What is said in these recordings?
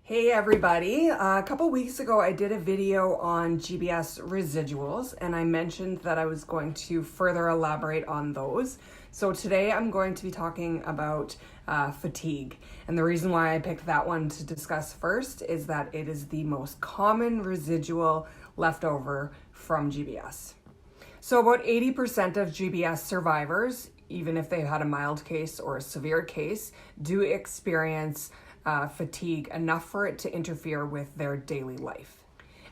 Hey everybody, a couple weeks ago I did a video on GBS residuals and I mentioned that I was going to further elaborate on those. So today I'm going to be talking about fatigue, and the reason why I picked that one to discuss first is that it is the most common residual left over from GBS. So about 80% of GBS survivors, even if they've had a mild case or a severe case, do experience fatigue enough for it to interfere with their daily life.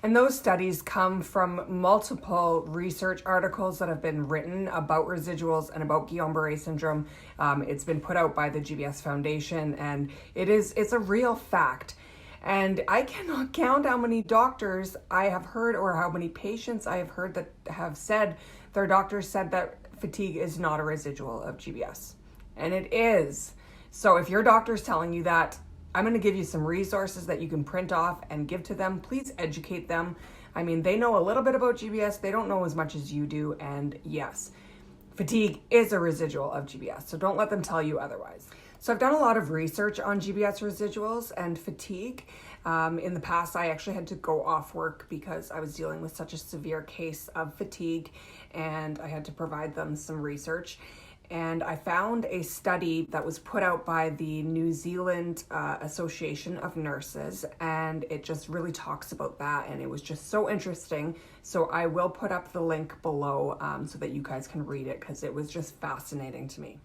And those studies come from multiple research articles that have been written about residuals and about Guillain-Barre syndrome. It's been put out by the GBS Foundation, and it's a real fact. And I cannot count how many doctors I have heard or how many patients I have heard that have said their doctors said that fatigue is not a residual of GBS. And it is. So if your doctor's telling you that, I'm going to give you some resources that you can print off and give to them. Please educate them. I mean, they know a little bit about GBS. They don't know as much as you do. And yes, fatigue is a residual of GBS. So don't let them tell you otherwise. So I've done a lot of research on GBS residuals and fatigue. In the past, I actually had to go off work because I was dealing with such a severe case of fatigue, and I had to provide them some research. And I found a study that was put out by the New Zealand Association of Nurses, and it just really talks about that, and it was just so interesting. So I will put up the link below so that you guys can read it, because it was just fascinating to me.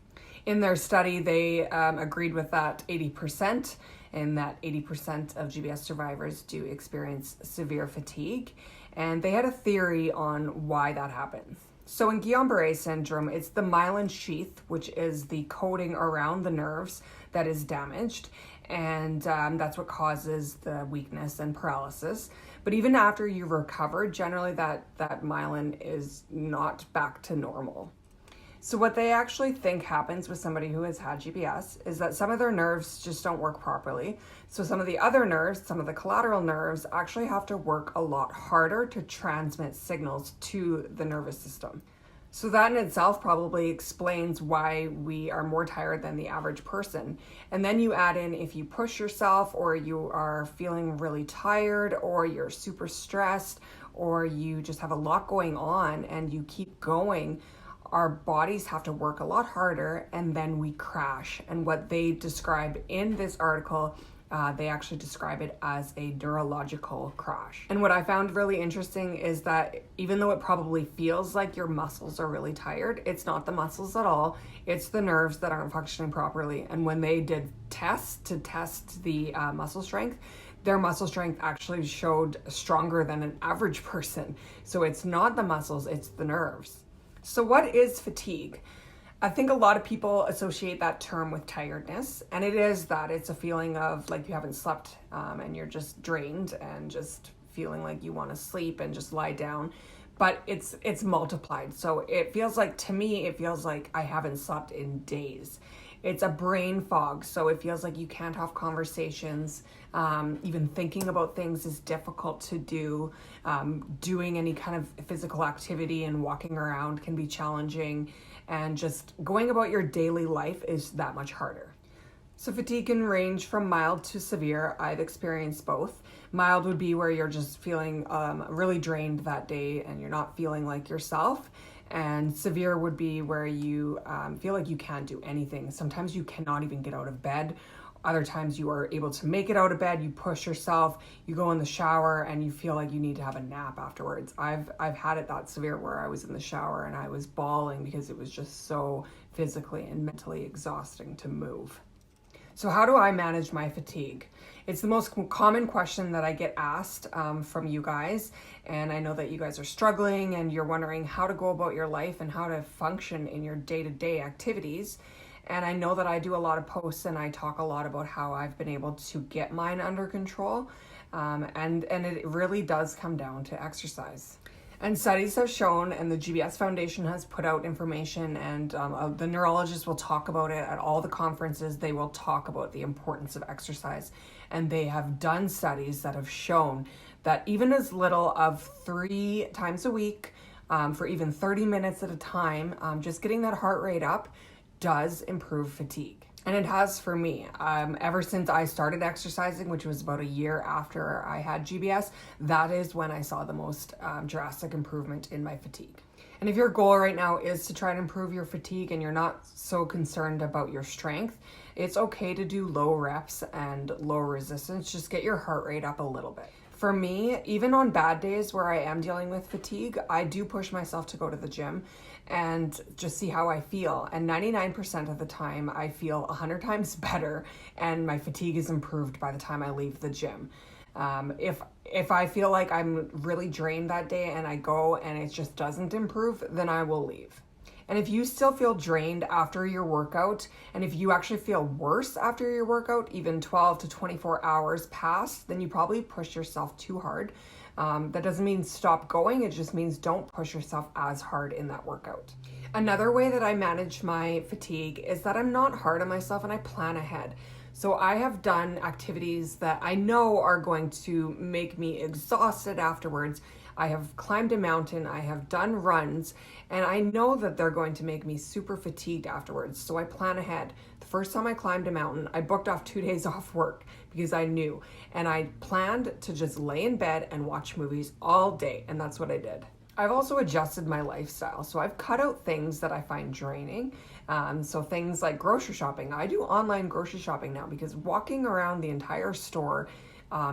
In their study, they agreed with that 80%, and that 80% of GBS survivors do experience severe fatigue, and they had a theory on why that happens. So in Guillain-Barre syndrome, it's the myelin sheath, which is the coating around the nerves, that is damaged, and that's what causes the weakness and paralysis. But even after you've recovered, generally that myelin is not back to normal. So what they actually think happens with somebody who has had GBS is that some of their nerves just don't work properly. So some of the other nerves, some of the collateral nerves, actually have to work a lot harder to transmit signals to the nervous system. So that in itself probably explains why we are more tired than the average person. And then you add in, if you push yourself, or you are feeling really tired, or you're super stressed, or you just have a lot going on and you keep going, our bodies have to work a lot harder, and then we crash. And what they describe in this article, they actually describe it as a neurological crash. And what I found really interesting is that even though it probably feels like your muscles are really tired, it's not the muscles at all. It's the nerves that aren't functioning properly. And when they did tests to test the muscle strength, their muscle strength actually showed stronger than an average person. So it's not the muscles, it's the nerves. So what is fatigue? I think a lot of people associate that term with tiredness, and it is that. It's a feeling of like you haven't slept and you're just drained and just feeling like you want to sleep and just lie down, but it's multiplied. So it feels like, to me, it feels like I haven't slept in days. It's a brain fog, so it feels like you can't have conversations. Even thinking about things is difficult to do. Doing any kind of physical activity and walking around can be challenging, and just going about your daily life is that much harder. So fatigue can range from mild to severe. I've experienced both. Mild would be where you're just feeling really drained that day and you're not feeling like yourself. And severe would be where you feel like you can't do anything. Sometimes you cannot even get out of bed. Other times you are able to make it out of bed, you push yourself, you go in the shower, and you feel like you need to have a nap afterwards. I've had it that severe where I was in the shower and I was bawling because it was just so physically and mentally exhausting to move. So how do I manage my fatigue? It's the most common question that I get asked from you guys, and I know that you guys are struggling and you're wondering how to go about your life and how to function in your day-to-day activities. And I know that I do a lot of posts and I talk a lot about how I've been able to get mine under control, and it really does come down to exercise. And studies have shown, and the GBS Foundation has put out information, and the neurologists will talk about it at all the conferences. They will talk about the importance of exercise. And they have done studies that have shown that even as little of 3 times a week, for even 30 minutes at a time, just getting that heart rate up does improve fatigue. And it has for me. Ever since I started exercising, which was about a year after I had GBS, that is when I saw the most drastic improvement in my fatigue. And if your goal right now is to try to improve your fatigue and you're not so concerned about your strength, it's okay to do low reps and low resistance. Just get your heart rate up a little bit. For me, even on bad days where I am dealing with fatigue, I do push myself to go to the gym and just see how I feel. And 99% of the time, I feel 100 times better and my fatigue is improved by the time I leave the gym. If I feel like I'm really drained that day and I go and it just doesn't improve, then I will leave. And if you still feel drained after your workout, and if you actually feel worse after your workout, even 12 to 24 hours past, then you probably push yourself too hard. That doesn't mean stop going, it just means don't push yourself as hard in that workout. Another way that I manage my fatigue is that I'm not hard on myself and I plan ahead. So I have done activities that I know are going to make me exhausted afterwards. I have climbed a mountain, I have done runs, and I know that they're going to make me super fatigued afterwards. So I plan ahead. The first time I climbed a mountain, I booked off 2 days off work because I knew. And I planned to just lay in bed and watch movies all day, and that's what I did. I've also adjusted my lifestyle. So I've cut out things that I find draining. So things like grocery shopping. I do online grocery shopping now because walking around the entire store,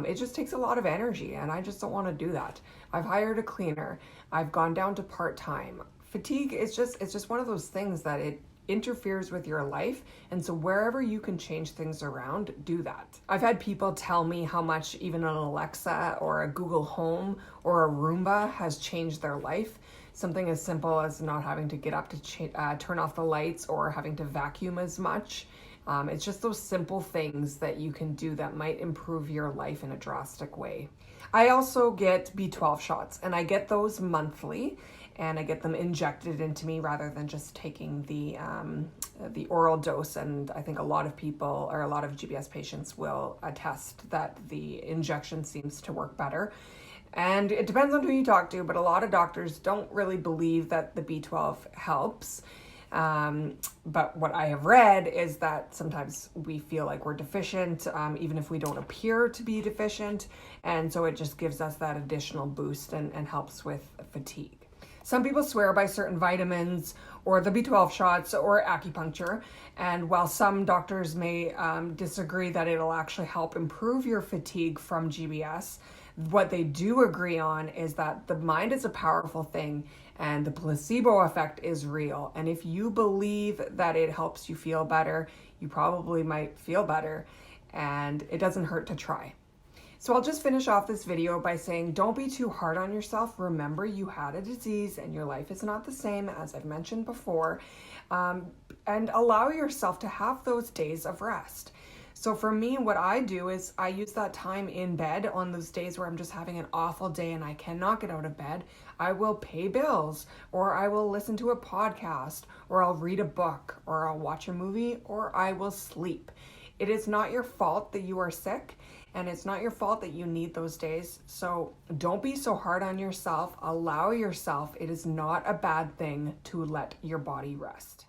it just takes a lot of energy and I just don't want to do that. I've hired a cleaner. I've gone down to part-time. Fatigue is just one of those things that it interferes with your life, and so wherever you can change things around, do that. I've had people tell me how much even an Alexa or a Google Home or a Roomba has changed their life. Something as simple as not having to get up to turn off the lights or having to vacuum as much. It's just those simple things that you can do that might improve your life in a drastic way. I also get B12 shots, and I get those monthly, and I get them injected into me rather than just taking the oral dose. And I think a lot of people or a lot of GBS patients will attest that the injection seems to work better. And it depends on who you talk to, but a lot of doctors don't really believe that the B12 helps. But what I have read is that sometimes we feel like we're deficient, even if we don't appear to be deficient. And so it just gives us that additional boost and helps with fatigue. Some people swear by certain vitamins or the B12 shots or acupuncture. And while some doctors may disagree that it'll actually help improve your fatigue from GBS, what they do agree on is that the mind is a powerful thing and the placebo effect is real. And if you believe that it helps you feel better, you probably might feel better, and it doesn't hurt to try. So I'll just finish off this video by saying, don't be too hard on yourself. Remember, you had a disease and your life is not the same, as I've mentioned before, and allow yourself to have those days of rest. So for me, what I do is I use that time in bed on those days where I'm just having an awful day and I cannot get out of bed. I will pay bills, or I will listen to a podcast, or I'll read a book, or I'll watch a movie, or I will sleep. It is not your fault that you are sick, and it's not your fault that you need those days. So don't be so hard on yourself. Allow yourself. It is not a bad thing to let your body rest.